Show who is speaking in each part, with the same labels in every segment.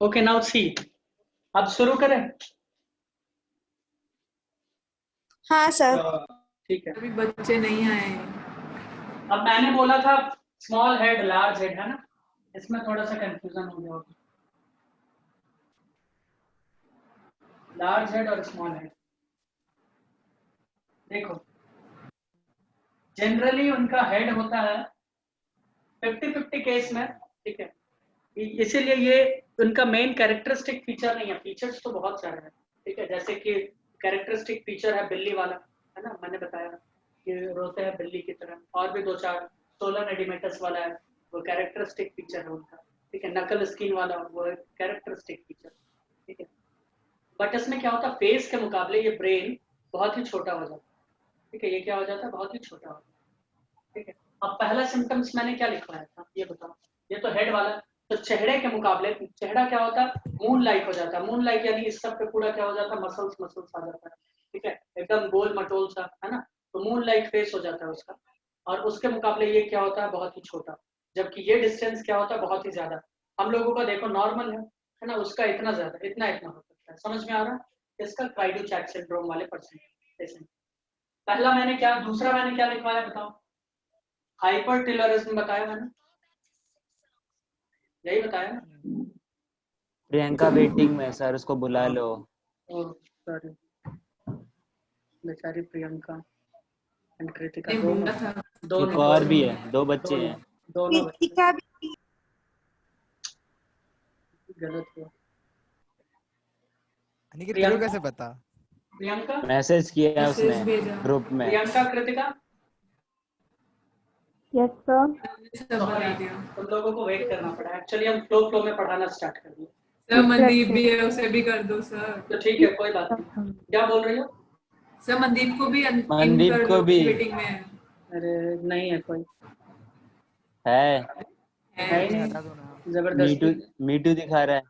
Speaker 1: Okay now see, अब शुरू करें।
Speaker 2: हाँ सर।
Speaker 1: ठीक है,
Speaker 3: अभी बच्चे नहीं आए।
Speaker 1: अब मैंने बोला था स्मॉल हेड लार्ज हेड, है ना, इसमें थोड़ा सा कंफ्यूजन हो गया होगा। लार्ज हेड और स्मॉल हेड, देखो जनरली उनका हेड होता है 50-50 केस में, ठीक है। इसीलिए ये उनका मेन कैरेक्टरिस्टिक फीचर नहीं है, फीचर्स तो बहुत सारे हैं, ठीक है। जैसे कि कैरेक्टरिस्टिक फीचर है बिल्ली वाला, है ना, मैंने बताया कि रोते हैं बिल्ली की तरह, और भी 2-4 सोलन एडिमेटस वाला है, वो कैरेक्टरिस्टिक फीचर है उनका, ठीक है। नकल स्किन वाला वो कैरेक्टरिस्टिक फीचर, ठीक है। बट इसमें क्या होता है, फेस के मुकाबले ये ब्रेन बहुत ही छोटा हो जाता है, ठीक है। ये क्या हो जाता है, बहुत ही छोटा हो जाता है, ठीक है। अब पहला सिम्टम्स मैंने क्या लिखवाया था ये बताओ, ये तो हेड वाला, तो चेहरे के मुकाबले चेहरा क्या होता है, मून लाइक हो जाता है। मून लाइक यानी इस सब पे पूरा क्या हो जाता है, मसल्स मसल्स आ जाता है, ठीक है, एकदम गोल मटोल सा, है ना। तो मून लाइक फेस हो जाता है उसका, और उसके मुकाबले ये क्या होता है, बहुत ही छोटा। जबकि ये डिस्टेंस क्या होता है, बहुत ही ज्यादा। हम लोगों का देखो नॉर्मल है ना, उसका इतना ज्यादा, इतना इतना हो सकता है। समझ में आ रहा है इसका क्राइडो-चैक सिंड्रोम वाले पर्सन। पहला मैंने क्या, दूसरा मैंने क्या लिखवाया बताओ, हाइपर टिलरिज्म बताया मैंने, यही बताया ना।
Speaker 4: प्रियंका वेटिंग में सर, उसको बुला लो।
Speaker 1: ओह सॉरी, बेचारी प्रियंका एंड कृतिका
Speaker 3: नहीं
Speaker 1: दोनों,
Speaker 3: बोला था।
Speaker 4: एक
Speaker 1: दोनों
Speaker 4: और भी
Speaker 1: दोनों
Speaker 4: है, 2 बच्चे हैं।
Speaker 1: दोनों बच्चे,
Speaker 2: कृतिका भी।
Speaker 1: गलत हुआ।
Speaker 5: अनिकेत तेरे को
Speaker 1: प्रियंका,
Speaker 5: कैसे पता?
Speaker 1: प्रियंका,
Speaker 4: मैसेज किया है उसने
Speaker 3: मैसेज भेजा।
Speaker 4: ग्रुप में।
Speaker 1: Priyanka Kritika,
Speaker 2: yes sir.
Speaker 3: सब बता दिया।
Speaker 1: तुम लोगों को वेट करना पड़ा, एक्चुअली हम फ्लो में पढ़ाना स्टार्ट कर दिए।
Speaker 3: सर मनदीप भी है, उसे भी कर दो सर।
Speaker 1: तो ठीक है, कोई बात नहीं। क्या बोल रही हो?
Speaker 3: सर मनदीप को भी इन
Speaker 4: मनदीप
Speaker 3: कर
Speaker 4: को
Speaker 3: दो,
Speaker 4: भी
Speaker 3: वेटिंग में है।
Speaker 1: अरे नहीं है कोई,
Speaker 4: है।
Speaker 1: है ही
Speaker 5: नहीं,
Speaker 1: नहीं,
Speaker 5: हटा दो ना।
Speaker 4: मीटू,
Speaker 1: जबरदस्ती
Speaker 4: मीटू दिखा रहा है।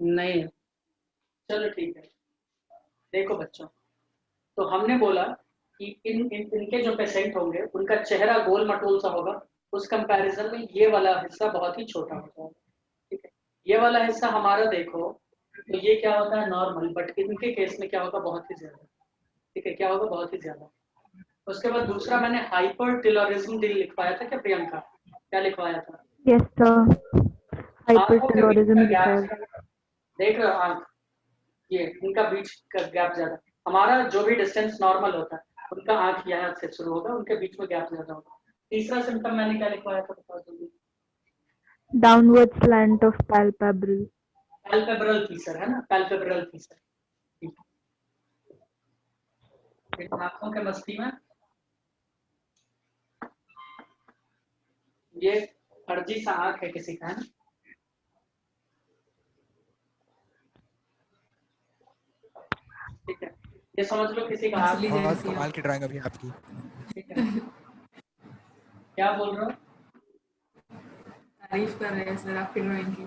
Speaker 1: नहीं है। चलो ठीक है, देखो बच्चों, तो हमने बोला कि इनके जो पेशेंट होंगे उनका चेहरा गोल मटोल सा होगा, उस कंपैरिजन में ये वाला हिस्सा बहुत ही छोटा होता है, ठीक है। ये वाला हिस्सा हमारा देखो, तो ये क्या होता है, नॉर्मल, बट इनके केस में क्या होगा, बहुत ही ज्यादा, ठीक है, क्या होगा, बहुत ही ज्यादा। उसके बाद दूसरा मैंने हाइपर टिलरिज्म लिखवाया था क्या प्रियंका, क्या लिखवाया था?
Speaker 2: Yes sir. हाइपर
Speaker 1: आंखों के बीच
Speaker 2: टेररिज्म
Speaker 1: का
Speaker 2: लिखा है।
Speaker 1: गैप, देख रहे हो आंख, ये इनका बीच का गैप ज्यादा। हमारा जो भी डिस्टेंस नॉर्मल होता है, उनका आंख यहाँ से शुरू होगा, उनके बीच में गैप ज्यादा होगा। तीसरा सिम्टम मैंने क्या लिखवाया था बता जल्दी,
Speaker 2: downward slant of palpebral.
Speaker 1: Palpebral Fisher, है ना, पैल्पेब्रल फीसर, ठीक है। इन आंखों के मस्ती में ये फर्जी सा आंख है किसी का, है ना, ठीक है। ये समझ लो किसी का आंख,
Speaker 3: असली
Speaker 5: बहुत
Speaker 3: जैसी
Speaker 5: कमाल
Speaker 3: है।
Speaker 5: की ड्राइंग अभी आपकी।
Speaker 1: ठीक है। क्या बोल रहे हो?
Speaker 3: तारीफ कर रहे हैं सर आपकी ड्राइंग की।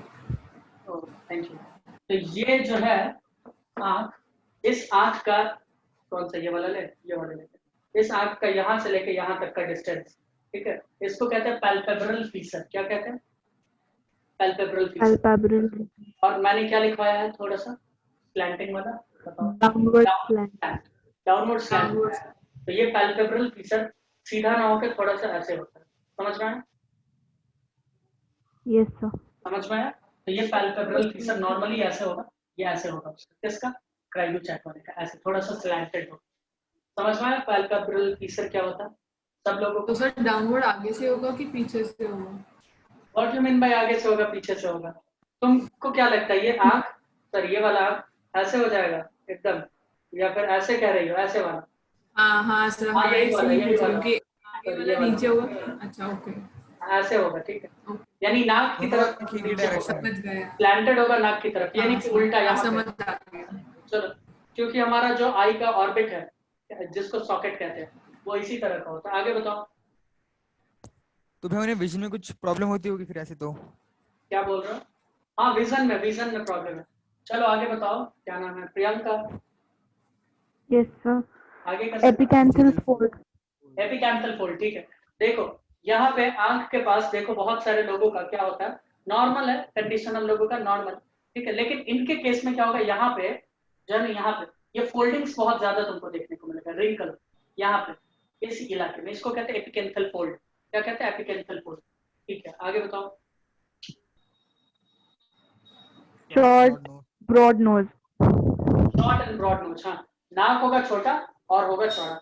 Speaker 1: Thank you. तो ये जो है आंख, इस आंख का कौन सा, ये वाला ले, ये वाला ले, इस आंख का यहाँ से लेके यहाँ तक का डिस्टेंस, ठीक है, इसको कहते हैं पैल्पेब्रल फीसर। क्या कहते हैं? Palpebral Fisher.
Speaker 2: पैल्पेब्रल।
Speaker 1: और मैंने क्या लिखवाया है थोड़ा सा स्लैंटिंग वाला, बताओ,
Speaker 2: downward slant.
Speaker 1: Downward slant.
Speaker 3: Downward.
Speaker 1: तो ये पैल्पेब्रल फीसर सीधा ना होकर थोड़ा सा ऐसे होता है, समझ में आया?
Speaker 2: Yes sir.
Speaker 1: समझ में आया? तो ये पैल्पेब्रल फीसर नॉर्मली ऐसे होगा, ये ऐसे होगा उसका, किसका, क्राइडो-चैक वाले का, ऐसे थोड़ा सा स्लैंटेड होगा। समझ में आया पैल्पेब्रल फीसर क्या होता है सब लोगों
Speaker 3: तो
Speaker 1: को?
Speaker 3: सर डाउनवर्ड आगे से होगा कि पीछे से होगा?
Speaker 1: व्हाट यू मीन बाय आगे से होगा पीछे से होगा? तुमको क्या लगता है ये आंख, सर ये वाला आंख ऐसे हो जाएगा एकदम, या फिर ऐसे कह रही हो, ऐसे वाला?
Speaker 3: हाँ हाँ सर,
Speaker 1: हाँ
Speaker 3: हाँ
Speaker 1: यही
Speaker 3: ऐसे
Speaker 1: वाला,
Speaker 3: ही
Speaker 1: यही
Speaker 3: पूछ रही
Speaker 1: वाला,
Speaker 3: हूँ कि आगे
Speaker 1: सर ये
Speaker 3: वाला नीचे
Speaker 1: वाला
Speaker 3: होगा। अच्छा ओके।
Speaker 1: ऐसे होगा, ठीक है, यानी नाक की
Speaker 5: दोनों
Speaker 1: तरफ
Speaker 5: आंख एक ही
Speaker 1: नीचे होगा,
Speaker 5: डायरेक्शन में।
Speaker 3: समझ गया।
Speaker 1: स्लैंटेड होगा नाक की तरफ, यानी कि उल्टा
Speaker 3: हाँ
Speaker 1: यहाँ
Speaker 3: समझ
Speaker 1: पे।
Speaker 3: आ गया।
Speaker 1: चलो, क्योंकि हमारा जो आई का ऑर्बिट है जिसको सॉकेट कहते हैं, वो इसी तरह का होता है। आगे बताओ
Speaker 5: तो भाई उन्हें विजन में कुछ प्रॉब्लम होती होगी फिर ऐसे तो।
Speaker 1: क्या बोल रहे हो? हाँ विजन में प्रॉब्लम है। चलो आगे बताओ, क्या नाम है, प्रियंका,
Speaker 2: यस सर।
Speaker 1: आगे का
Speaker 2: एपिकैंथल फोल्ड।
Speaker 1: एपिकैंथल फोल्ड, ठीक है। देखो यहाँ पे आंख के पास देखो बहुत सारे लोगों का क्या होता है, नॉर्मल है कंडीशन, हम लोगों का नॉर्मल, ठीक है, लेकिन इनके केस में क्या होगा, यहाँ पे जो है ना, यहाँ पे ये फोल्डिंग्स बहुत ज्यादा तुमको देखने को मिलेगा, रिंकल यहाँ पे इस इलाके में, इसको कहते हैं एपिकेंथल फोल्ड। क्या कहते हैं, एपिकेंथल फोल्ड। ठीक है, आगे बताओ।
Speaker 2: Short, broad nose.
Speaker 1: Short and broad nose, हाँ, नाक होगा छोटा और होगा चौड़ा।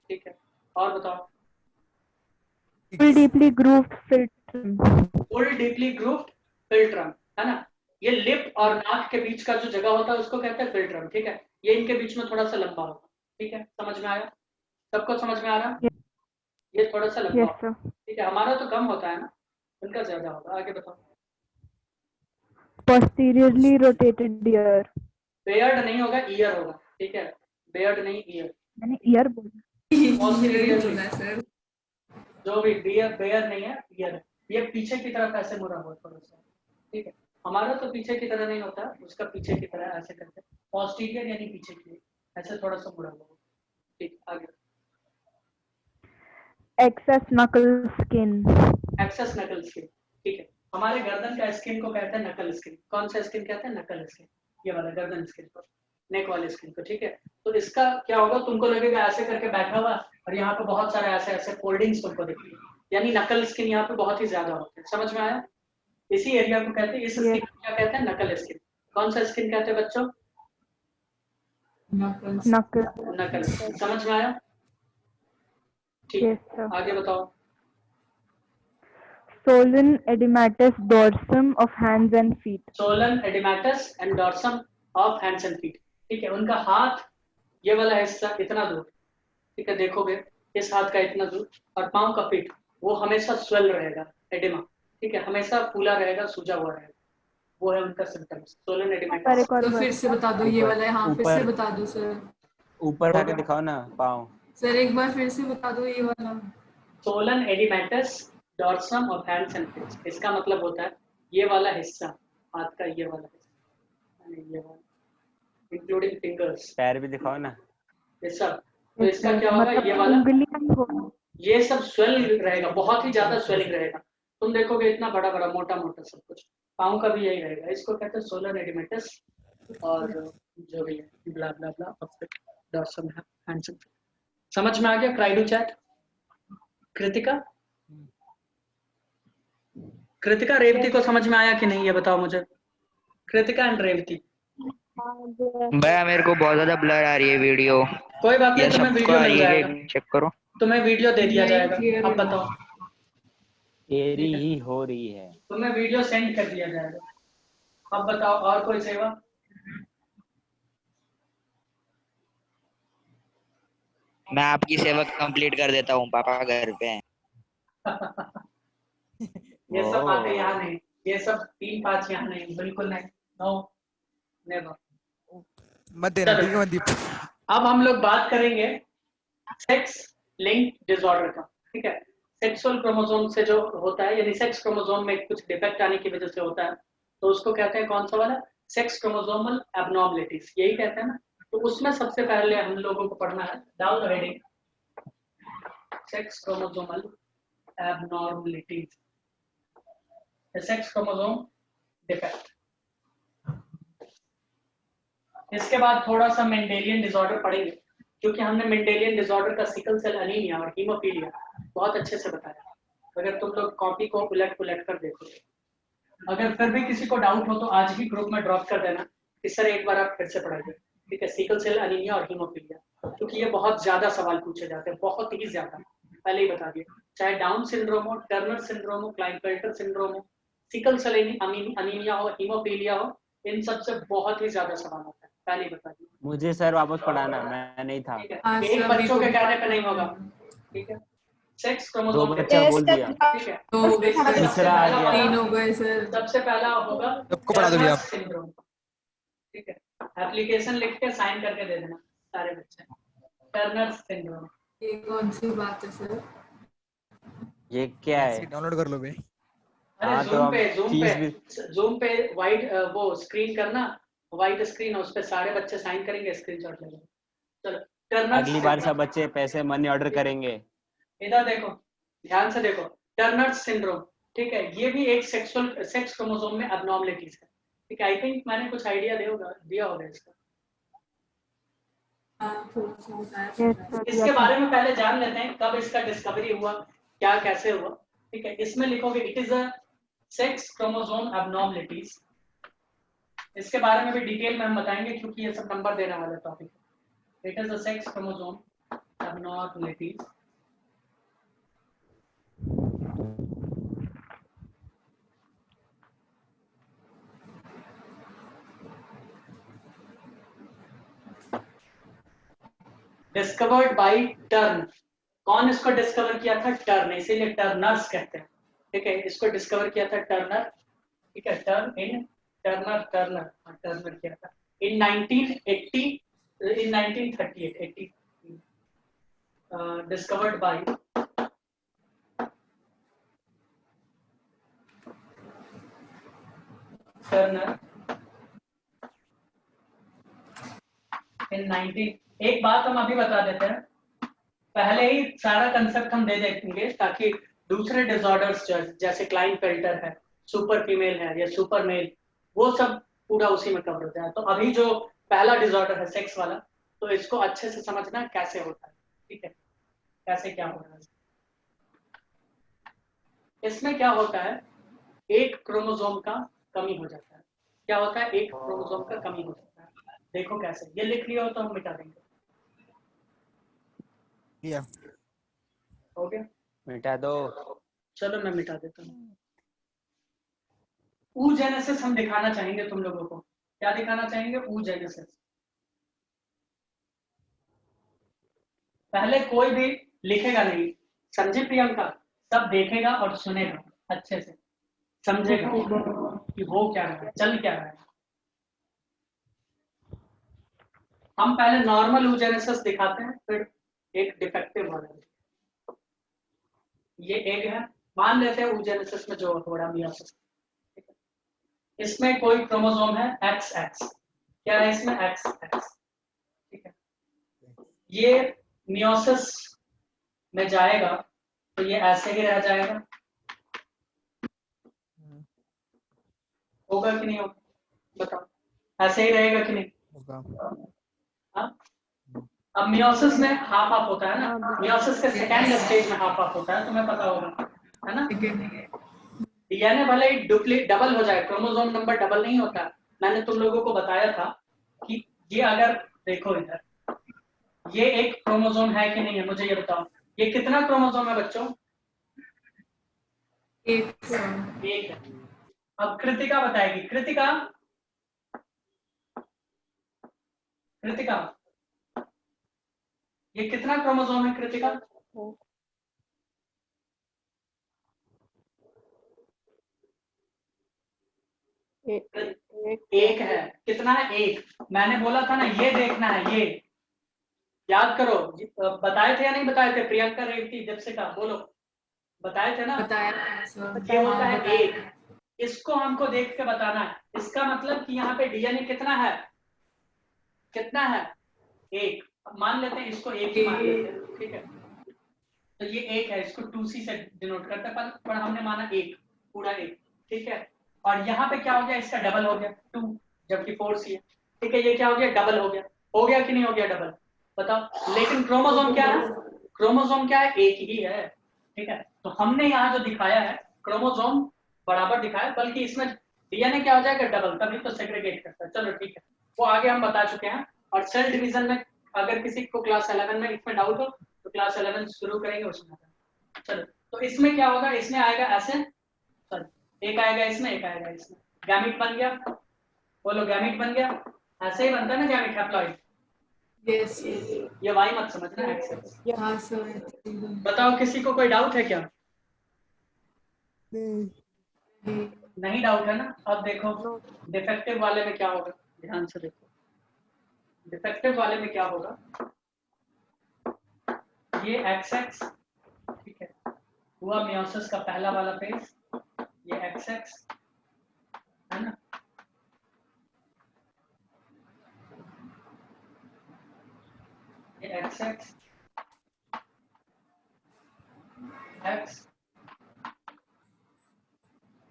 Speaker 1: ठीक है, और बताओ।
Speaker 2: Full deeply grooved filtrum.
Speaker 1: Full deeply grooved philtrum, है ना, ये लिप और नाक के बीच का जो जगह होता है उसको कहते हैं फिल्ट्रम। ठीक है, ये इनके बीच में थोड़ा सा लंबा होगा। ठीक है, समझ में आया, सबको समझ में आ रहा, ये थोड़ा सा लंबा
Speaker 2: Yes,
Speaker 1: होगा।
Speaker 2: sir.
Speaker 1: ठीक है, हमारा तो कम होता है ना, उनका ज्यादा होगा। आगे बताओ।
Speaker 2: Posteriorly rotated ear.
Speaker 1: बेयर्ड नहीं होगा, ईयर होगा। ठीक है, बेयर्ड नहीं, ईयर।
Speaker 2: मैंने ear बोला.
Speaker 3: यही बोला है सर।
Speaker 1: जो भी बियर बेयर नहीं है, ईयर है। ये पीछे की तरफ ऐसे मुड़ा हुआ थोड़ा सा। ठीक है, हमारा तो पीछे की तरह नहीं होता, उसका पीछे की तरह ऐसे करके, पोस्टीरियर यानी पीछे की, ऐसे थोड़ा सा मुड़ा हुआ। ठीक, आगे।
Speaker 2: Excess knuckle skin.
Speaker 1: एक्सेस नकल स्किन। ठीक है, हमारे गर्दन का स्किन को कहते हैं नकल स्किन। कौन सा स्किन कहते हैं, नकल स्किन, ये वाला गर्दन स्किन को, नेक वाले स्किन को। ठीक है, तो इसका क्या होगा, तुमको लगेगा ऐसे करके बैठा हुआ और यहाँ पे बहुत सारे ऐसे ऐसे फोल्डिंग्स तुमको दिखेंगे, यानी नकल स्किन यहाँ पे बहुत ही ज्यादा होते हैं। समझ में आया, इसी एरिया को कहते हैं, इस स्किन को क्या कहते हैं, नकल स्किन। कौन सा स्किन कहते हैं बच्चों,
Speaker 2: Knuckle.
Speaker 1: नकल। समझ में आया, ठीक।
Speaker 2: Yes, sir.
Speaker 1: आगे बताओ।
Speaker 2: Swollen edematous dorsum of hands and feet.
Speaker 1: Swollen oedematous and dorsum of hands and feet. ठीक है, उनका हाथ ये वाला हिस्सा इतना दूर, ठीक है, देखोगे इस हाथ का इतना दूर, और पांव का फीट वो हमेशा स्वेल रहेगा, एडिमा। ठीक है, हमेशा फूला रहेगा, सूजा हुआ रहेगा, वो है उनका सिम्टम्स, सोलन
Speaker 2: पर
Speaker 1: एडिमेटस।
Speaker 2: एक और
Speaker 3: तो फिर से बता दो ये वाला है, हाँ फिर से
Speaker 4: ऊपर।
Speaker 3: बता दो सर।
Speaker 4: ऊपर उठा के दिखाओ ना पाँव।
Speaker 3: सर एक बार फिर से बता दो ये वाला।
Speaker 1: Swollen oedematous dorsum of hands and feet, इसका मतलब होता है ये वाला हिस्सा, हाथ का ये वाला हिस्सा, ये वाला, इंक्लूडिंग फिंगर्स,
Speaker 4: पैर भी दिखाओ ना।
Speaker 1: ये सब। तो इसका क्या होगा, ये वाला,
Speaker 2: उंगलियां ही होगी.
Speaker 1: ये सब स्वेल रहेगा, बहुत ही ज्यादा स्वेलिंग रहेगा, तुम देखोगे इतना बड़ा बड़ा मोटा मोटा सब कुछ। पाँव का भी यही रहेगा, इसको कहते हैं सोलर एडिमेटस, और जो भी है blah blah blah of the dorsum hands and feet. समझ में आ गया, क्राइडू चैट। कृतिका, कृतिका रेवती को समझ में आया कि नहीं, ये बताओ मुझे। कृतिका एंड रेवती,
Speaker 6: भैया मेरे को बहुत ज्यादा ब्लर आ रही है वीडियो।
Speaker 1: कोई बात नहीं,
Speaker 6: या
Speaker 1: तुम्हें
Speaker 6: सबको
Speaker 1: वीडियो
Speaker 6: आ
Speaker 1: मिल
Speaker 6: रही है,
Speaker 1: जाएगा,
Speaker 6: चेक करो।
Speaker 1: तुम्हें वीडियो दे दिया
Speaker 3: नहीं,
Speaker 1: जाएगा।
Speaker 3: clear
Speaker 1: अब
Speaker 3: है।
Speaker 1: बताओ,
Speaker 4: तेरी ही हो रही है।
Speaker 1: तुम्हें वीडियो सेंड कर दिया जाएगा। अब बताओ, और कोई सेवा।
Speaker 6: मैं आपकी सेवा कंप्लीट कर देता हूँ, पापा घर पे हैं।
Speaker 1: ये सब बातें यहाँ नहीं, ये सब 3-5 यहाँ नहीं, बिल्कुल नहीं, नो नेवर।
Speaker 5: मत देना, ठीक है मनदीप.
Speaker 1: अब हम लोग बात करेंगे सेक्स लिंक्ड डिसऑर्डर का। ठीक है, सेक्सुअल क्रोमोसोम से जो होता है, यानी सेक्स क्रोमोसोम में कुछ डिफेक्ट आने की वजह से होता है, तो उसको कहते हैं कौन सा वाला, सेक्स क्रोमोसोमल एबनॉर्मलिटीज, यही कहते हैं ना। तो उसमें सबसे पहले हम लोगों को पढ़ना है, down the heading, sex chromosomal abnormalities, sex chromosome defect. इसके बाद थोड़ा सा मेंडेलियन डिसऑर्डर पढ़ेंगे, क्योंकि हमने मेंडेलियन डिसऑर्डर का सिकल सेल एनीमिया और हीमोफीलिया बहुत अच्छे से बताया। अगर तुम लोग कॉपी को उलट पुलट कर देखो, अगर फिर भी किसी को डाउट हो तो आज ही ग्रुप में ड्रॉप कर देना, इस तरह एक बार आप फिर से पढ़ाइए। ठीक है, सिकल सेल एनीमिया और हीमोफीलिया, क्योंकि ये बहुत ज्यादा सवाल पूछे जाते हैं, बहुत ही ज्यादा, पहले ही बता दिए। चाहे डाउन सिंड्रोम हो, टर्नर सिंड्रोम हो, क्लाइनफेल्टर सिंड्रोम हो, सिकल सेल एनीमिया हो, हीमोफीलिया हो, इन सब से बहुत ही ज्यादा सवाल आता है, पहले ही बता दिए।
Speaker 4: मुझे सर वापस पढ़ाना, मैं नहीं था।
Speaker 1: ठीक है,
Speaker 3: हाँ,
Speaker 1: एक
Speaker 3: सर,
Speaker 1: बच्चों के
Speaker 3: बिल्कुल।
Speaker 1: कहने पे नहीं होगा। ठीक है, सेक्स
Speaker 4: दो
Speaker 1: क्रोमोसोम
Speaker 4: बच्चा बोल दिया।
Speaker 1: ठीक है,
Speaker 3: तो हो गए सर,
Speaker 4: तीसरा आ गया।
Speaker 3: 3 हो गए सर।
Speaker 1: सबसे पहला होगा
Speaker 5: सबको पढ़ा दो भैया आप.
Speaker 1: सिंड्रोम। ठीक है, एप्लीकेशन लिख के साइन करके दे देना सारे बच्चे। टर्नर सिंड्रोम,
Speaker 3: ये कौन सी बात है सर?
Speaker 4: ये क्या है?
Speaker 5: डाउनलोड कर लो बे.
Speaker 1: अरे
Speaker 4: हाँ, तो
Speaker 1: जूम
Speaker 4: हम
Speaker 1: पे
Speaker 4: फीस
Speaker 1: जूम पे वाइट वो स्क्रीन करना, वाइट स्क्रीन, उस पे सारे बच्चे साइन करेंगे, स्क्रीनशॉट ले लो। चलो, टर्नर
Speaker 4: अगली बार सब बच्चे पैसे मनी ऑर्डर करेंगे।
Speaker 1: इधर देखो, ध्यान से देखो, टर्नर सिंड्रोम। ठीक है, ये भी एक सेक्स क्रोमोसोम में एबनॉर्मलिटीज है। ठीक है, आई थिंक मैंने कुछ आइडिया दिया होगा इसका।
Speaker 3: हाँ, थोड़ा सा बताया
Speaker 2: Yes,
Speaker 3: था।
Speaker 2: sir.
Speaker 1: इसके बारे में पहले जान लेते हैं कब इसका डिस्कवरी हुआ, क्या कैसे हुआ। ठीक है, इसमें लिखोगे it is a sex chromosome abnormalities. इसके बारे में भी डिटेल में हम बताएंगे क्योंकि ये सब नंबर देने वाला टॉपिक है। It is a sex chromosome abnormalities. Discovered by turn. कौन इसको डिस्कवर किया था? टर्न, इसीलिए टर्नर्स कहते हैं। ठीक है, इसको डिस्कवर किया था टर्नर। ठीक है, टर्नर किया था इन 1980 इन 1938 डिस्कवर्ड बाय टर्नर इन 19। एक बात हम अभी बता देते हैं, पहले ही सारा कंसेप्ट हम दे देंगे ताकि दूसरे डिसऑर्डर्स जैसे क्लाइनफेल्टर है, सुपर फीमेल है या सुपर मेल, वो सब पूरा उसी में कवर होता है। तो अभी जो पहला डिसऑर्डर है सेक्स वाला, तो इसको अच्छे से समझना कैसे होता है। ठीक है, कैसे क्या हो रहा है। इसमें क्या होता है, एक क्रोमोसोम का कमी हो जाता है। क्या होता है? एक क्रोमोसोम का कमी हो जाता है। देखो कैसे, ये लिख लिया हो तो हम मिटा देंगे।
Speaker 5: लिया।
Speaker 1: हो गया,
Speaker 4: मिटा दो।
Speaker 1: चलो मैं मिटा देता हूँ। oogenesis हम दिखाना चाहेंगे तुम लोगों को। क्या दिखाना चाहेंगे? oogenesis। पहले कोई भी लिखेगा नहीं, समझे प्रियंका? सब देखेगा और सुनेगा, अच्छे से समझेगा कि हो क्या रहा है, चल क्या रहा है। हम पहले नॉर्मल oogenesis दिखाते हैं, फिर एक डिफेक्टिव वाला। ये एग है, मान लेते हैं oogenesis में जो हो रहा मियोसिस। इसमें कोई क्रोमोसोम है XX। क्या है इसमें? XX। ठीक है, ये मियोसिस में जाएगा तो ये ऐसे ही रह जाएगा, होगा कि नहीं होगा? बताओ, ऐसे ही रहेगा कि नहीं?
Speaker 5: होगा।
Speaker 1: हाँ? अब मियोसिस में हाफ हाफ होता है ना, मियोसिस के सेकेंड स्टेज में हाफ हाफ होता है, तुम्हें पता होगा, है ना? डीएनए भले ही डबल हो जाए, क्रोमोसोम नंबर डबल नहीं होता। मैंने तुम लोगों को बताया था कि ये अगर देखो इधर, ये एक क्रोमोसोम है कि नहीं है, मुझे ये बताओ। ये कितना क्रोमोसोम है बच्चों?
Speaker 3: एक
Speaker 1: है। अब कृतिका बताएगी। कृतिका, ये कितना क्रोमोसोम है कृतिका? एक है। कितना है? एक। मैंने बोला था ना, ये देखना है, ये याद करो। बताए थे या नहीं बताए थे? प्रियंका, रेवती, दीपशिका, बोलो, बताए थे ना?
Speaker 3: बताया था सर।
Speaker 1: ये होता
Speaker 3: हाँ,
Speaker 1: है
Speaker 3: बताया
Speaker 1: एक। इसको हमको देख के बताना है। इसका मतलब कि यहाँ पे डीएनए कितना है? कितना है? एक। अब मान लेते हैं इसको एक ही मान लेते हैं। ठीक है, तो ये एक है, इसको 2C से डिनोट करते हैं, पर हमने माना एक, पूरा एक। ठीक है, और यहाँ पे क्या हो गया? इसका डबल हो गया 2, जबकि 4C है। ठीक है, ये क्या हो गया? डबल हो गया कि नहीं हो गया डबल? बताओ। लेकिन क्रोमोसोम क्या है? क्रोमोसोम क्या है? एक ही है। ठीक है, तो हमने यहाँ जो दिखाया है क्रोमोसोम बराबर दिखाया, बल्कि इसमें डीएनए क्या हो जाएगा? डबल, तभी तो सेग्रीगेट करता है। चलो ठीक है, वो आगे हम बता चुके हैं। और सेल डिवीजन में अगर किसी को क्लास 11 में इसमें डाउट हो तो क्लास 11 शुरू करेंगे उसमें। चलो, तो इसमें क्या होगा? इसमें आएगा ऐसे, सॉरी, एक आएगा इसमें, एक आएगा इसमें। गैमीट बन गया, बोलो गैमीट बन गया। ऐसे ही बनता है ना गैमीट, हैप्लॉइड।
Speaker 3: यस
Speaker 1: ये वाई मत समझना, एक्सेस।
Speaker 3: हाँ सर।
Speaker 1: बताओ, किसी को कोई डाउट है क्या? नहीं डाउट है ना? अब देखो डिफेक्टिव वाले में क्या होगा, ध्यान से देखो। डिफेक्टिव वाले में क्या होगा? ये XX, ठीक है, हुआ मियोसिस का पहला वाला फेज। ये XX है ना, ये XX X।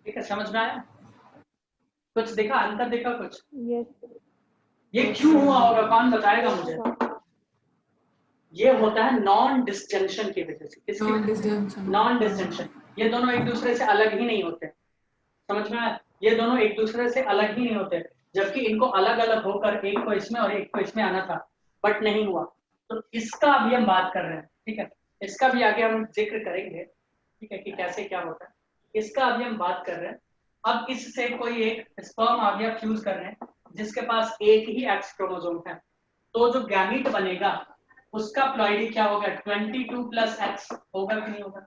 Speaker 1: ठीक है, समझ में आया? कुछ दिखा, अंतर दिखा कुछ?
Speaker 2: Yes.
Speaker 1: ये क्यों हुआ होगा, कौन बताएगा मुझे? ये होता है नॉन डिस्जंक्शन की वजह से। किसकी?
Speaker 3: Non disjunction.
Speaker 1: Non disjunction. ये दोनों एक दूसरे से अलग ही नहीं होते, समझ में आया? ये दोनों एक दूसरे से अलग ही नहीं होते, जबकि इनको अलग अलग होकर एक को इसमें और एक को इसमें आना था, बट नहीं हुआ। तो इसका अभी हम बात कर रहे हैं, ठीक है? इसका भी आगे हम जिक्र करेंगे, ठीक है, कि कैसे क्या होता है। इसका अभी हम बात कर रहे हैं। अब इससे कोई एक स्पर्म आ गया, फ्यूज कर रहे हैं, जिसके पास एक ही एक्स क्रोमोसोम है, तो जो गैमीट बनेगा उसका प्लॉइडी क्या होगा? 22 प्लस एक्स होगा कि नहीं होगा?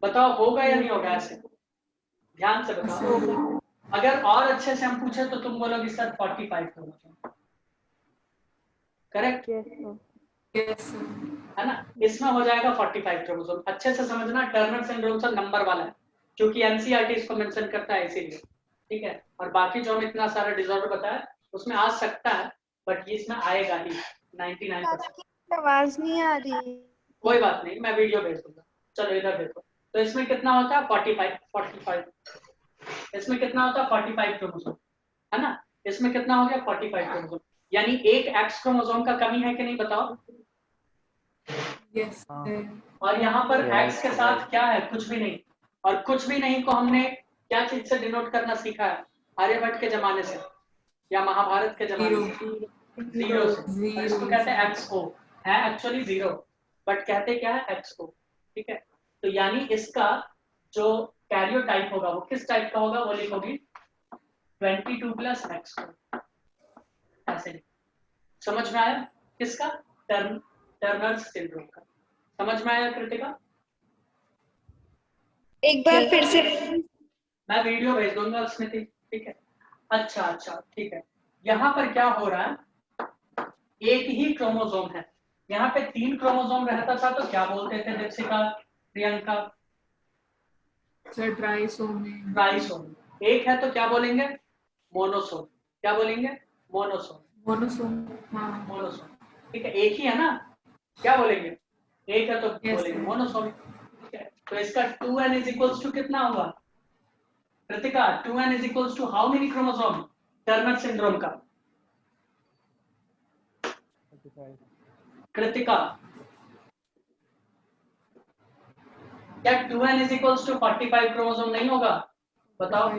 Speaker 1: बताओ, होगा या नहीं होगा? ऐसे ध्यान से बताओ। अगर और अच्छे से हम पूछे तो तुम बोलोगे sir 45 chromosome, correct
Speaker 2: Yes, sir.
Speaker 3: Yes sir.
Speaker 1: है ना? इसमें हो जाएगा 45 क्रोमोसोम। अच्छे से समझना, टर्नर सिंड्रोम सर नंबर वाला है, क्योंकि एनसीईआरटी इसको मेंशन करता है इसीलिए, ठीक है? और बाकी जो हम इतना सारा डिसऑर्डर बताया उसमें आ सकता है, बट ये इसमें आएगा ही 99%।
Speaker 7: आवाज नहीं आ रही।
Speaker 1: कोई बात नहीं, मैं वीडियो भेज दूंगा। चलो इधर देखो, तो इसमें कितना होता है? 45। इसमें कितना होता है? 45 क्रोमोसोम, है ना? इसमें कितना हो गया? 45 क्रोमोसोम, यानी एक एक्स क्रोमोसोम का कमी है कि नहीं, बताओ?
Speaker 3: यस।
Speaker 1: और यहाँ पर
Speaker 4: Yes,
Speaker 1: एक्स के साथ क्या है? कुछ भी नहीं। और कुछ भी नहीं को हमने क्या चीज से डिनोट करना सीखा है? आर्यभट्ट के जमाने से या महाभारत के जमाने से? जीरो से। और इसको कहते हैं एक्स ओ, है एक्चुअली जीरो, बट कहते क्या है? एक्स ओ, ठीक है? तो यानी इसका जो कैरियोटाइप होगा वो किस टाइप का होगा? वो लिखोगी 22 प्लस एक्स, ऐसे लिखो। समझ में आया? किसका? टर्नर सिंड्रोम का। समझ में आया कृतिका?
Speaker 7: एक बार फिर से।
Speaker 1: मैं वीडियो भेज दूंगा स्मृति, ठीक है? अच्छा, ठीक है। यहाँ पर क्या हो रहा है? एक ही क्रोमोसोम है। यहाँ पे 3 क्रोमोसोम रहता था तो क्या बोलते थे दीक्षिका, प्रियंका?
Speaker 3: सर ट्राइसोम।
Speaker 1: ट्राइसोम। एक है तो क्या बोलेंगे? मोनोसोम। क्या बोलेंगे? मोनोसोम।
Speaker 3: मोनोसोम। हाँ।
Speaker 1: मोनोसोम, ठीक है? एक ही है ना, क्या बोलेंगे? एक है तो
Speaker 3: Yes,
Speaker 1: बोलेंगे
Speaker 3: sir.
Speaker 1: मोनोसोम, ठीक है? तो इसका 2n इज इक्वल्स टू कितना हुआ Kritika? 2n is equals to how many chromosome Turner syndrome का? कृतिका, क्या 2n is equals to 45 chromosome नहीं होगा? बताओ।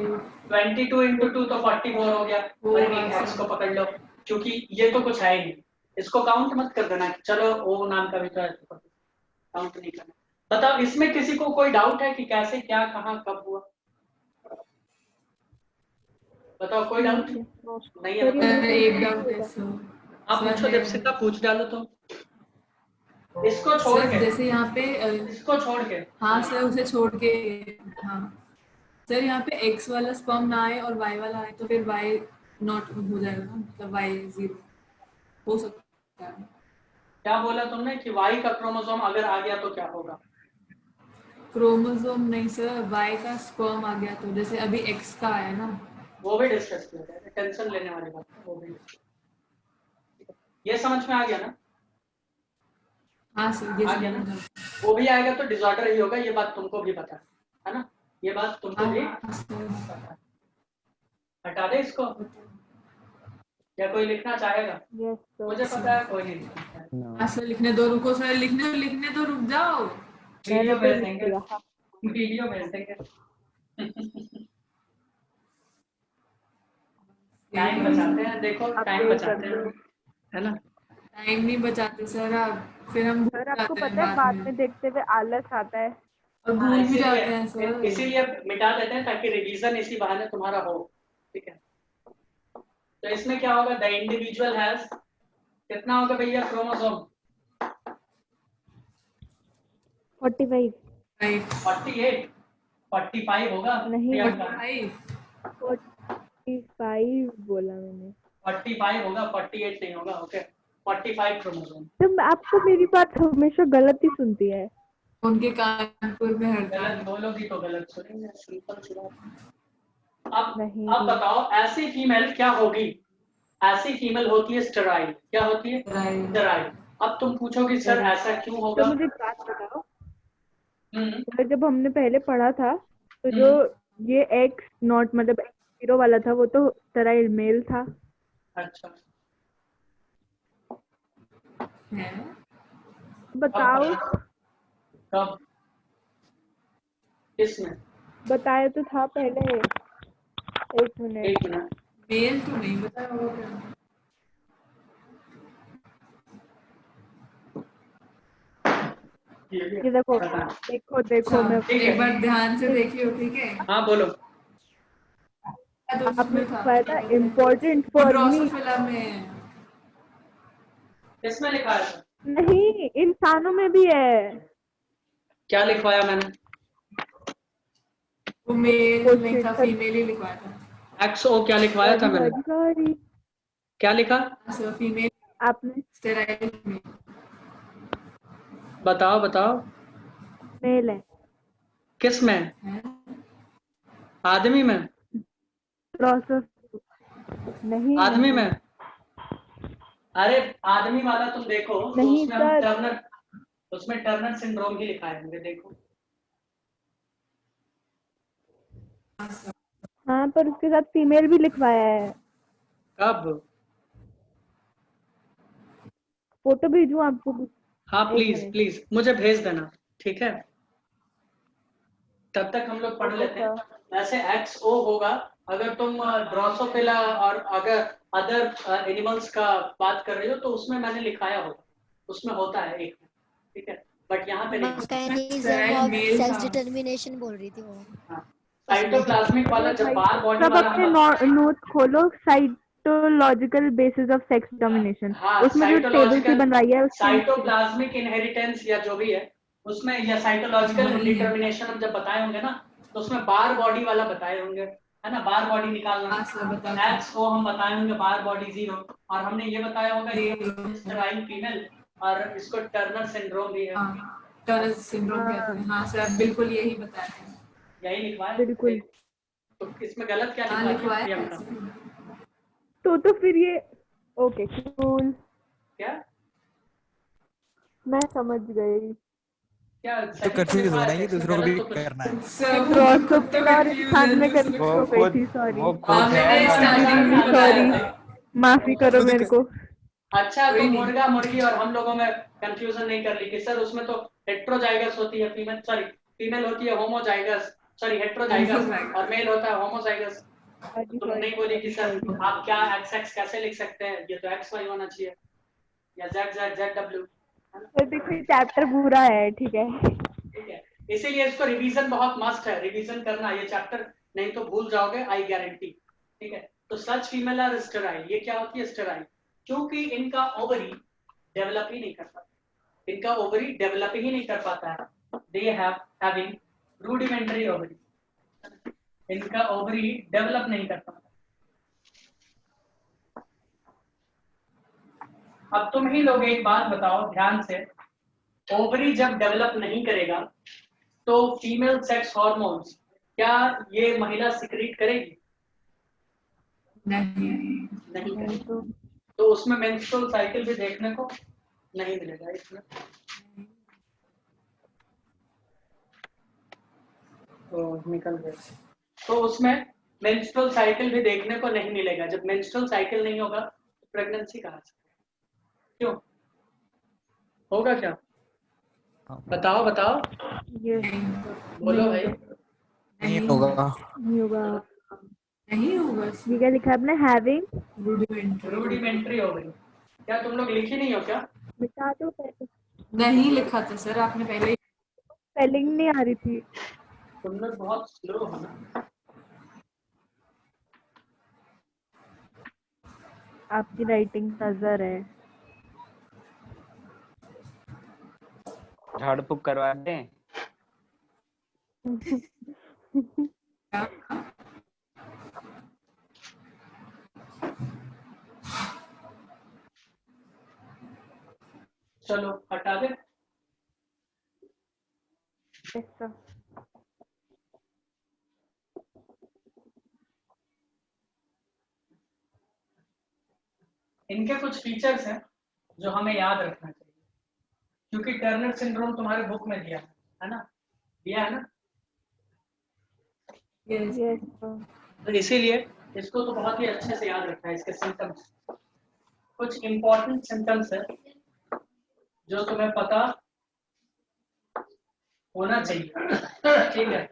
Speaker 1: 22 इंटू 2 तो 44 हो गया। और एक एक्स को पकड़ लो, क्योंकि ये तो कुछ है ही नहीं, इसको काउंट मत कर देना। चलो ओ नाम का भी तो है, काउंट नहीं करना। बताओ, इसमें किसी को कोई डाउट है कि कैसे, क्या, कहाँ, कब हुआ? बताओ, कोई डाउट नहीं है?
Speaker 3: सर एक डाउट है सर।
Speaker 1: आप पूछो, दीक्षिता पूछ डालो तुम। इसको छोड़
Speaker 3: सर
Speaker 1: के,
Speaker 3: जैसे यहाँ पे
Speaker 1: इसको छोड़ के।
Speaker 3: हाँ सर, उसे छोड़ के। हाँ सर, यहाँ पे x वाला स्पर्म ना आए और y वाला आए तो फिर y नॉट हो जाएगा ना, मतलब y 0 हो सकता है।
Speaker 1: क्या बोला तुमने कि y का क्रोमोसोम अगर आ गया तो क्या होगा?
Speaker 3: क्रोमोसोम नहीं सर, y का स्पर्म आ गया तो, जैसे अभी x का आया ना।
Speaker 1: वो भी डिस्कस किया जाएगा, टेंशन लेने वाली बात है, वो भी। ये समझ में आ गया ना?
Speaker 3: हाँ सर, ये
Speaker 1: आ गया ना?
Speaker 3: समझ
Speaker 1: वो भी आएगा तो डिसऑर्डर ही होगा, ये बात तुमको भी पता है ना? ये बात तुमको भी
Speaker 3: हाँ सर।
Speaker 1: पता है। हटा दे इसको, या कोई लिखना चाहेगा?
Speaker 2: Yes, sir.
Speaker 1: मुझे पता है कोई नहीं लिखना चाहेगा।
Speaker 3: हाँ सर, लिखने दो, रुको सर, लिखने दो, रुक जाओ।
Speaker 1: वीडियो
Speaker 2: मैंने
Speaker 1: भेज
Speaker 2: तो
Speaker 1: देंगे,
Speaker 2: लिख दिया।
Speaker 1: वीडियो भेज देंगे। टाइम बचाते हैं, देखो टाइम बचाते हैं, है ना?
Speaker 3: टाइम नहीं बचाते सर आप, फिर हम भूल
Speaker 2: सर आपको
Speaker 3: जाते हैं
Speaker 2: पता है बाद में
Speaker 3: में
Speaker 2: देखते हुए आलस आता है।
Speaker 3: और
Speaker 1: हाँ,
Speaker 3: भूल भी जाते हैं सर।
Speaker 1: इसीलिए मिटा देते हैं ताकि रिवीजन इसी बहाने तुम्हारा हो, ठीक है? तो इसमें क्या होगा? द इंडिविजुअल हैज कितना होगा भैया क्रोमोसोम?
Speaker 2: 45
Speaker 3: राइट।
Speaker 1: 48, 45 होगा
Speaker 2: नहीं,
Speaker 1: प्रियंका?
Speaker 2: 45 बोला मैंने।
Speaker 1: 45 होगा, 48 नहीं होगा, ओके? 45 क्रोमोसोम।
Speaker 2: तुम आपको मेरी बात हमेशा गलत ही सुनती है।
Speaker 3: उनके कानपुर में हड़ताल।
Speaker 1: गलत बोलोगी तो गलत सुनेंगे, सिंपल सी बात। अब
Speaker 2: नहीं।
Speaker 1: अब बताओ, ऐसी फीमेल क्या होगी? ऐसी फीमेल होती है स्टेराइल। क्या होती है? स्टेराइल। अब तुम पूछोगे सर ऐसा क्यों होगा?
Speaker 2: तो मुझे एक बात बताओ, जब हमने पहले पढ़ा था तो जो ये X नॉट मतलब X0 वाला था, वो तो स्टेराइल मेल था।
Speaker 1: अच्छा,
Speaker 3: है
Speaker 2: बताओ,
Speaker 1: कब किसमें?
Speaker 2: बताया तो था पहले। एक मिनट,
Speaker 1: एक मिनट,
Speaker 3: मेल तो नहीं बताया होगा।
Speaker 2: ये देखो
Speaker 1: बता।
Speaker 2: देखो देखो मैं
Speaker 3: अच्छा,
Speaker 1: ठीक है।
Speaker 3: एक बार ध्यान से देखियो, ठीक है?
Speaker 1: हाँ बोलो।
Speaker 3: तो
Speaker 2: आपने
Speaker 3: उसमें था
Speaker 2: लिखवाया
Speaker 3: क्या
Speaker 2: था
Speaker 3: कहते हैं,
Speaker 2: इम्पोर्टेंट
Speaker 3: वो
Speaker 2: फॉर मी।
Speaker 3: ड्रोसोफिला में।
Speaker 1: किसमें लिखा है?
Speaker 2: नहीं, इंसानों में भी है।
Speaker 1: क्या लिखवाया मैंने?
Speaker 3: वो मेल
Speaker 2: Oh
Speaker 3: नहीं
Speaker 2: shit,
Speaker 3: था, फीमेल ही लिखवाया था।
Speaker 1: XO क्या लिखवाया था मैंने?
Speaker 2: सॉरी।
Speaker 1: क्या लिखा?
Speaker 3: सो फीमेल
Speaker 2: आपने
Speaker 3: स्टेराइल में।
Speaker 1: बताओ बताओ।
Speaker 2: मेल है।
Speaker 1: किस में?
Speaker 3: है?
Speaker 1: आदमी में?
Speaker 2: प्रोसेस नहीं
Speaker 1: आदमी
Speaker 2: नहीं
Speaker 1: में? अरे आदमी वाला तुम देखो तो
Speaker 2: नहीं
Speaker 1: उसमें हम
Speaker 2: सर।
Speaker 1: टर्नर, उसमें टर्नर सिंड्रोम ही लिखा है, मुझे देखो।
Speaker 2: हाँ, पर उसके साथ फीमेल भी लिखवाया है।
Speaker 1: कब?
Speaker 2: फोटो भेजूं आपको?
Speaker 1: हाँ
Speaker 2: एक
Speaker 1: प्लीज
Speaker 2: मिनट।
Speaker 1: प्लीज मुझे भेज देना, ठीक है? तब तक हम लोग पढ़
Speaker 2: ओके
Speaker 1: लेते हैं।
Speaker 2: सर।
Speaker 1: वैसे XO होगा अगर तुम ड्रोसोफिला और अगर अदर एनिमल्स का बात कर रही हो, तो उसमें मैंने लिखाया होगा, उसमें होता है एक में, ठीक है? बट यहाँ पे नहीं होता।
Speaker 7: मैकेनिज्म
Speaker 3: स्टेराइल
Speaker 7: ऑफ
Speaker 3: मेल था।
Speaker 7: सेक्स डिटर्मिनेशन बोल रही थी वो
Speaker 1: हाँ,
Speaker 7: उसमें।
Speaker 1: साइटोप्लाज्मिक वाला
Speaker 2: अरे
Speaker 1: जब
Speaker 2: भाई,
Speaker 1: बार बॉडी
Speaker 2: सब
Speaker 1: वाला
Speaker 2: अपने
Speaker 1: हम,
Speaker 2: नोट्स खोलो। Cytological basis of sex determination,
Speaker 1: हाँ
Speaker 2: उसमें जो टेबल सी
Speaker 1: साइटोलॉजिकल,
Speaker 2: बनवाई है उसके नीचे।
Speaker 1: साइटोप्लाज्मिक इनहेरिटेंस या जो भी है उसमें, या साइटोलॉजिकल
Speaker 3: वही है।
Speaker 1: डिटर्मिनेशन हम जब बताए होंगे ना, तो उसमें बार बॉडी वाला बताए होंगे, है ना? बार बॉडी निकालना।
Speaker 3: हाँ सर, बताते
Speaker 1: XO हम बताए होंगे बार बॉडी 0, और हमने ये बताया होगा ये
Speaker 3: हैं।
Speaker 1: स्टेराइल फीमेल, और इसको टर्नर सिंड्रोम भी है।
Speaker 3: हाँ, टर्नर सिंड्रोम कहते
Speaker 2: हाँ
Speaker 3: हैं। हाँ सर, बिल्कुल यही बताया है।
Speaker 1: यही लिखवाए
Speaker 2: बिल्कुल।
Speaker 1: देख। तो इसमें गलत क्या
Speaker 3: हाँ,
Speaker 1: लिखा दिया
Speaker 3: लिखवाया है
Speaker 1: प्रियंका?
Speaker 3: सर।
Speaker 2: तो फिर ये ओके कूल,
Speaker 1: क्या
Speaker 2: मैं समझ गई।
Speaker 1: क्या
Speaker 5: तो
Speaker 1: सही तो
Speaker 5: कंफ्यूज हो
Speaker 1: लिखवाया
Speaker 5: ना,
Speaker 1: था,
Speaker 5: ये
Speaker 1: इसमें
Speaker 5: दूसरों को
Speaker 1: गलत
Speaker 5: भी
Speaker 1: तो कुछ?
Speaker 5: करना है।
Speaker 3: सर वो खुद तो
Speaker 2: ड्रोसोफिला और
Speaker 3: कंफ्यूज है
Speaker 2: इंसान में
Speaker 3: दूसरे
Speaker 2: कंफ्यूज हो गई थी। सॉरी
Speaker 6: खुद है
Speaker 3: मैंने स्टार्टिंग में
Speaker 1: इंसान
Speaker 3: बताया
Speaker 2: सॉरी,
Speaker 3: था।
Speaker 2: माफी करो
Speaker 5: खुद
Speaker 2: मेरे को।
Speaker 1: अच्छा, तो
Speaker 3: कोई नहीं।
Speaker 1: मुर्गा मुर्गी और हम लोगों में कंफ्यूजन नहीं कर ली कि सर उसमें तो हेट्रोजाइगस होती है फीमेल, सॉरी फीमेल होती है होमोजाइगस, सॉरी हेट्रोजाइगस, और मेल होता है होमोजाइगस।
Speaker 2: सॉरी
Speaker 1: तुम
Speaker 2: सॉरी
Speaker 1: नहीं बोली कि सर
Speaker 2: सॉरी।
Speaker 1: आप क्या XX कैसे लिख सकते हैं, ये तो XY होना चाहिए, या ZZZW, है ना?
Speaker 2: तो देखो ये चैप्टर पूरा है, ठीक है।
Speaker 1: ठीक है, इसीलिए इसको रिवीजन बहुत मस्ट है, रिवीजन करना ये चैप्टर, नहीं तो भूल जाओगे, आई गारंटी। ठीक है, तो सच फीमेल आर स्टेराइल, ये क्या होती है स्टेराइल? क्योंकि इनका ओवरी डेवलप ही नहीं कर पाता, इनका ओवरी डेवलप ही नहीं कर पाता है, they have having rudimentary ovary, इनका ओवरी डेवलप नहीं कर पाता। अब तुम ही लोग एक बात बताओ ध्यान से, ओवरी जब डेवलप नहीं करेगा तो फीमेल सेक्स हार्मोन्स क्या ये महिला सिक्रीट करेगी?
Speaker 3: नहीं।
Speaker 1: नहीं
Speaker 2: नहीं
Speaker 1: करेगी।
Speaker 2: तो
Speaker 1: तो उसमें मेंस्ट्रुअल साइकिल भी देखने को नहीं मिलेगा इसमें, तो निकल गया। तो उसमें मेंस्ट्रुअल साइकिल भी देखने को नहीं मिलेगा, जब मेंस्ट्रुअल साइकिल नहीं होगा तो प्रेगनेंसी कहाँ से? क्यों होगा क्या? बताओ बताओ,
Speaker 2: ये
Speaker 1: बोलो भाई।
Speaker 5: नहीं होगा।
Speaker 2: नहीं होगा।
Speaker 3: नहीं होगा
Speaker 2: ये
Speaker 3: इसमें।
Speaker 2: क्या लिखा है आपने? हैविंग।
Speaker 1: रूडिमेंट्री हो गई, क्या तुम लोग लिखी नहीं हो क्या?
Speaker 2: मिटा दो पहले,
Speaker 3: नहीं लिखा था सर, आपने पहले ही।
Speaker 2: स्पेलिंग नहीं आ रही थी।
Speaker 1: तुम लोग बहुत स्लो हो ना।
Speaker 2: आपकी राइटिंग नजर है।
Speaker 4: झाड़ फूक करवा दें?
Speaker 1: चलो हटा दे।
Speaker 2: ऐसा
Speaker 1: इनके कुछ फीचर्स हैं जो हमें याद रखना चाहिए, क्योंकि टर्नर सिंड्रोम तुम्हारे बुक में दिया है ना? दिया है ना?
Speaker 3: Yes.
Speaker 2: Yes, sir.
Speaker 1: तो इसीलिए इसको तो बहुत ही अच्छे से याद रखना है, इसके सिम्टम्स। कुछ इम्पोर्टेंट सिम्टम्स है जो तुम्हें पता होना चाहिए, ठीक है।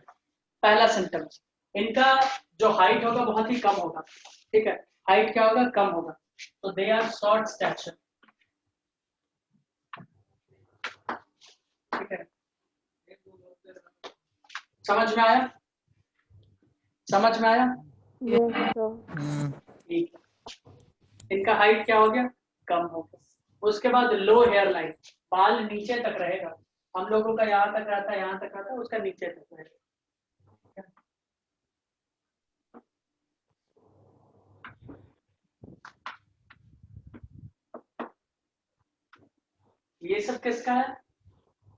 Speaker 1: पहला सिम्टम्स, इनका जो हाइट होगा बहुत ही कम होगा, ठीक है। हाइट क्या होगा? कम होगा। तो दे आर शॉर्ट स्टैचर, ठीक है। समझ में आया? समझ में आया?
Speaker 2: Yes, sir.
Speaker 1: ठीक है। इनका हाइट क्या हो गया? कम हो गया। उसके बाद लो हेयर लाइन, बाल नीचे तक रहेगा। हम लोगों का यहाँ तक रहता है, यहाँ तक रहता है, उसका नीचे तक रहेगा। ये सब किसका है?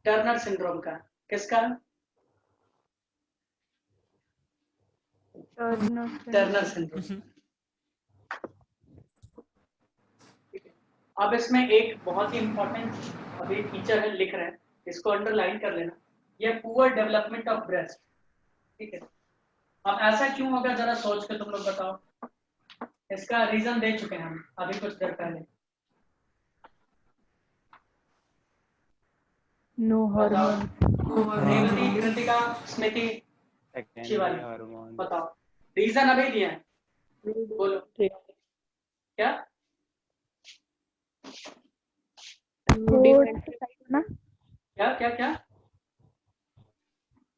Speaker 1: टर्नर सिंड्रोम का। किसका? Turner syndrome. अब इसमें एक बहुत ही इंपॉर्टेंट अभी फीचर है, लिख रहे हैं, इसको अंडरलाइन कर लेना। ये पुअर डेवलपमेंट ऑफ ब्रेस्ट, ठीक है। अब ऐसा क्यों होगा, जरा सोच के तुम लोग बताओ। इसका रीजन दे चुके हैं हम अभी कुछ देर पहले।
Speaker 2: No hormones.
Speaker 1: रेवती, कृतिका, स्मृति, शिवानी,
Speaker 4: हार्मोन।
Speaker 1: बताओ रीजन अभी दिया है, बोलो क्या? क्या क्या क्या?